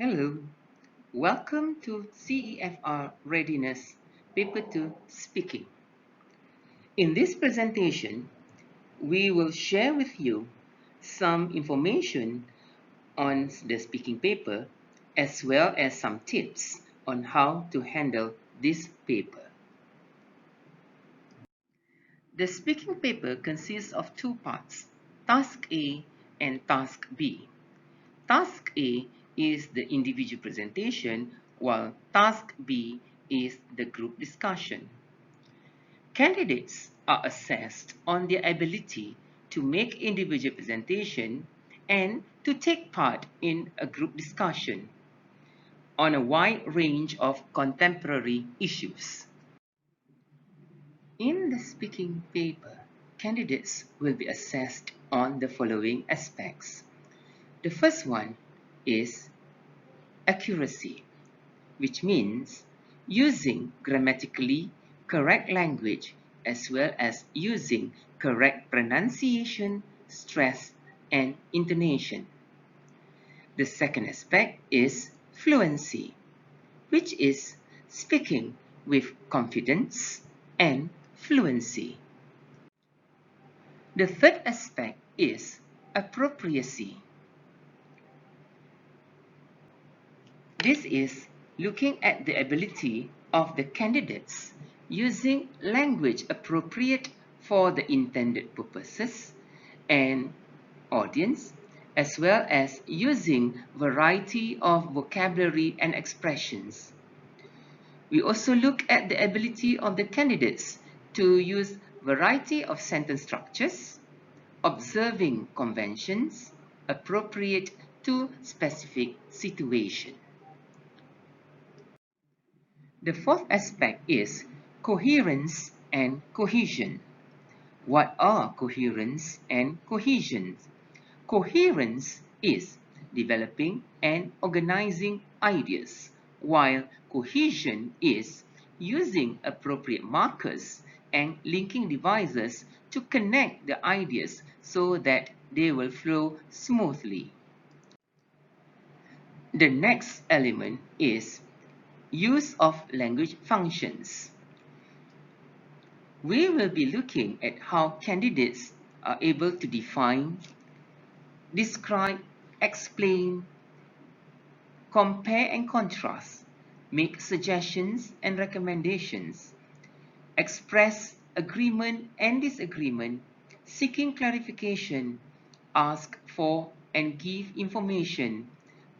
Hello, welcome to CEFR-Readiness Paper 2 Speaking. In this presentation, we will share with you some information on the speaking paper as well as some tips on how to handle this paper. The speaking paper consists of two parts, Task A and Task B. Task A is the individual presentation, while Task B is the group discussion. Candidates are assessed on their ability to make individual presentation and to take part in a group discussion on a wide range of contemporary issues. In the speaking paper, candidates will be assessed on the following aspects. The first one is accuracy, which means using grammatically correct language as well as using correct pronunciation, stress, and intonation. The second aspect is fluency, which is speaking with confidence and fluency. The third aspect is appropriacy. This is looking at the ability of the candidates using language appropriate for the intended purposes and audience, as well as using variety of vocabulary and expressions. We also look at the ability of the candidates to use variety of sentence structures, observing conventions appropriate to specific situation. The fourth aspect is coherence and cohesion. What are coherence and cohesion? Coherence is developing and organizing ideas, while cohesion is using appropriate markers and linking devices to connect the ideas so that they will flow smoothly. The next element is use of language functions. We will be looking at how candidates are able to define, describe, explain, compare and contrast, make suggestions and recommendations, express agreement and disagreement, seeking clarification, ask for and give information,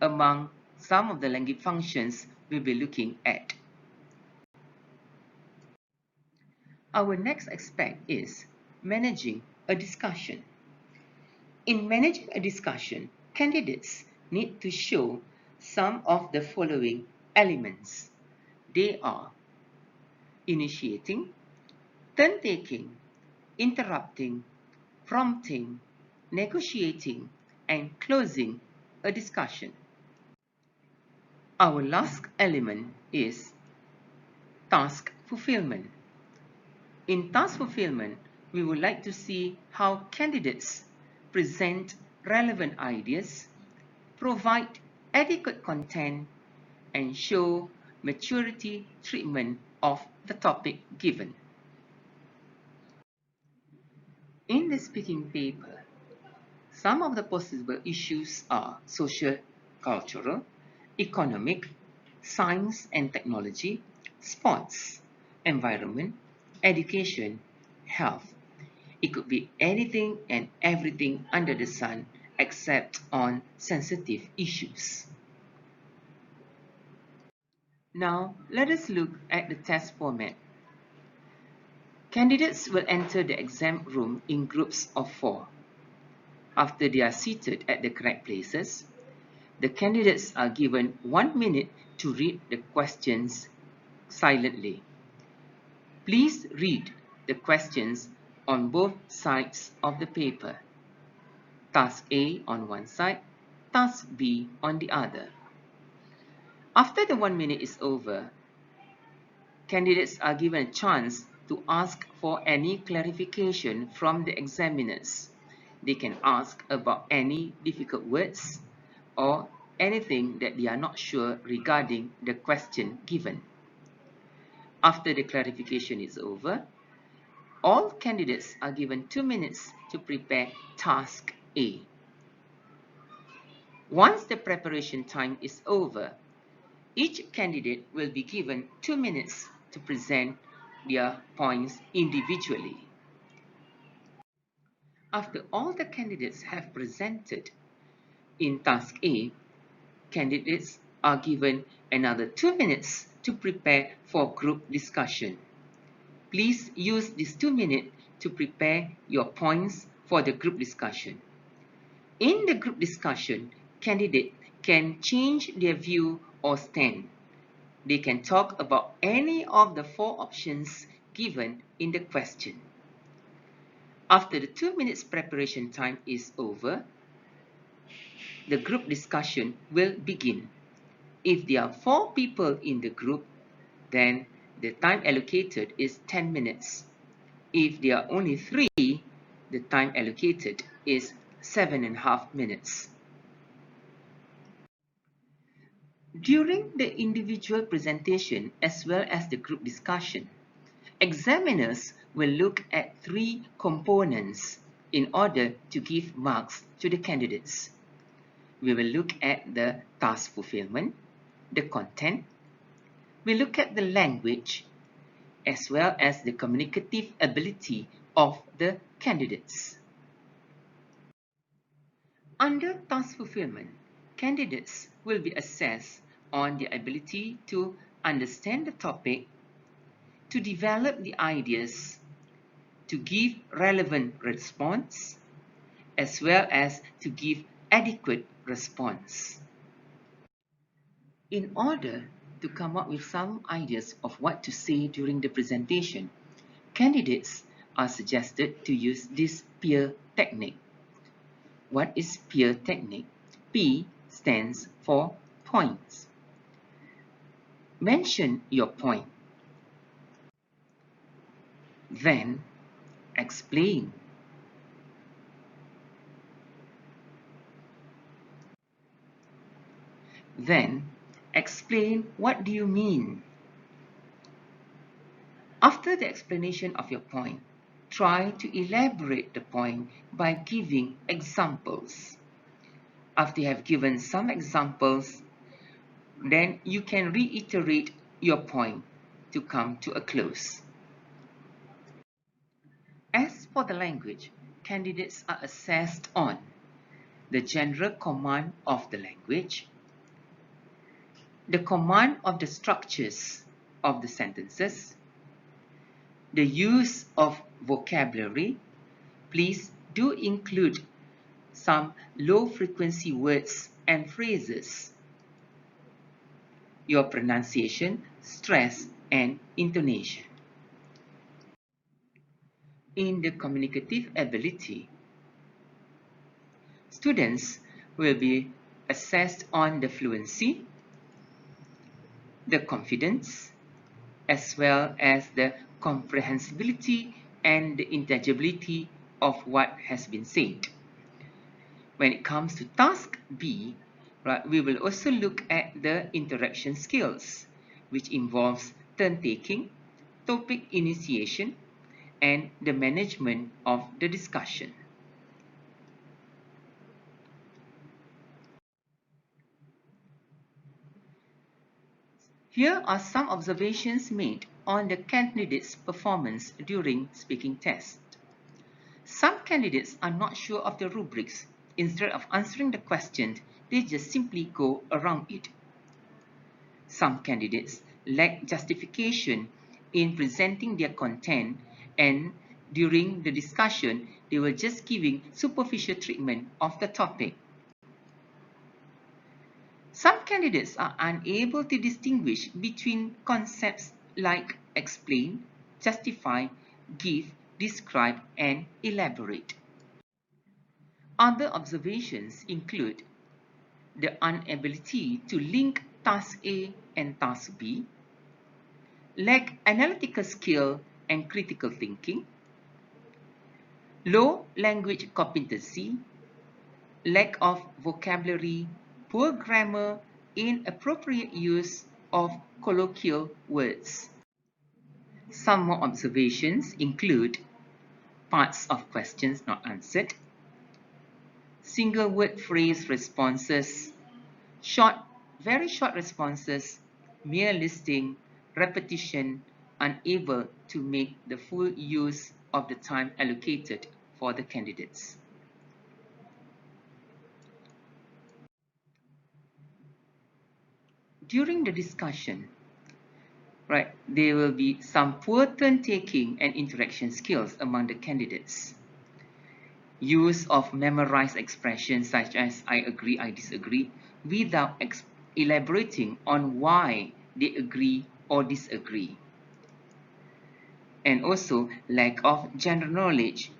among some of the language functions we'll be looking at. Our next aspect is managing a discussion. In managing a discussion, candidates need to show some of the following elements. They are initiating, turn-taking, interrupting, prompting, negotiating, and closing a discussion. Our last element is task fulfillment. In task fulfillment, we would like to see how candidates present relevant ideas, provide adequate content, and show maturity treatment of the topic given. In the speaking paper, some of the possible issues are social, cultural, economic, science and technology, sports, environment, education, health. It could be anything and everything under the sun except on sensitive issues. Now, let us look at the test format. Candidates will enter the exam room in groups of 4. After they are seated at the correct places, the candidates are given 1 minute to read the questions silently. Please read the questions on both sides of the paper. Task A on one side, Task B on the other. After the 1 minute is over, candidates are given a chance to ask for any clarification from the examiners. They can ask about any difficult words or anything that they are not sure regarding the question given. After the clarification is over, all candidates are given 2 minutes to prepare task A. Once the preparation time is over, each candidate will be given 2 minutes to present their points individually. After all the candidates have presented in task A, candidates are given another 2 minutes to prepare for group discussion. Please use these 2 minutes to prepare your points for the group discussion. In the group discussion, candidates can change their view or stand. They can talk about any of the 4 options given in the question. After the 2 minutes preparation time is over, the group discussion will begin. If there are 4 people in the group, then the time allocated is 10 minutes. If there are only 3, the time allocated is 7.5 minutes. During the individual presentation as well as the group discussion, examiners will look at 3 components in order to give marks to the candidates. We will look at the task fulfillment, the content, we look at the language, as well as the communicative ability of the candidates. Under task fulfillment, candidates will be assessed on their ability to understand the topic, to develop the ideas, to give relevant response, as well as to give adequate response. In order to come up with some ideas of what to say during the presentation, candidates are suggested to use this peer technique. What is peer technique? P stands for points. Mention your point. Then explain. Then explain what do you mean. After the explanation of your point, try to elaborate the point by giving examples. After you have given some examples, then you can reiterate your point to come to a close. As for the language, candidates are assessed on the general command of the language, the command of the structures of the sentences, the use of vocabulary. Please do include some low-frequency words and phrases, your pronunciation, stress, and intonation. In the communicative ability, students will be assessed on the fluency, the confidence, as well as the comprehensibility and the intelligibility of what has been said. When it comes to task B, right, we will also look at the interaction skills, which involves turn-taking, topic initiation, and the management of the discussion. Here are some observations made on the candidates' performance during speaking test. Some candidates are not sure of the rubrics. Instead of answering the question, they just simply go around it. Some candidates lack justification in presenting their content, and during the discussion, they were just giving superficial treatment of the topic. Some candidates are unable to distinguish between concepts like explain, justify, give, describe, and elaborate. Other observations include the inability to link task A and task B, lack analytical skill and critical thinking, low language competency, lack of vocabulary, poor grammar, inappropriate use of colloquial words. Some more observations include parts of questions not answered, single word phrase responses, very short responses, mere listing, repetition, unable to make the full use of the time allocated for the candidates. During the discussion, there will be some poor turn-taking and interaction skills among the candidates. Use of memorized expressions such as I agree, I disagree, without elaborating on why they agree or disagree. And also lack of general knowledge,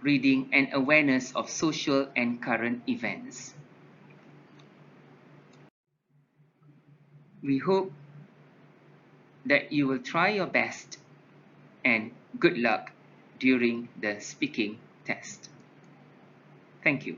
reading and awareness of social and current events. We hope that you will try your best and good luck during the speaking test. Thank you.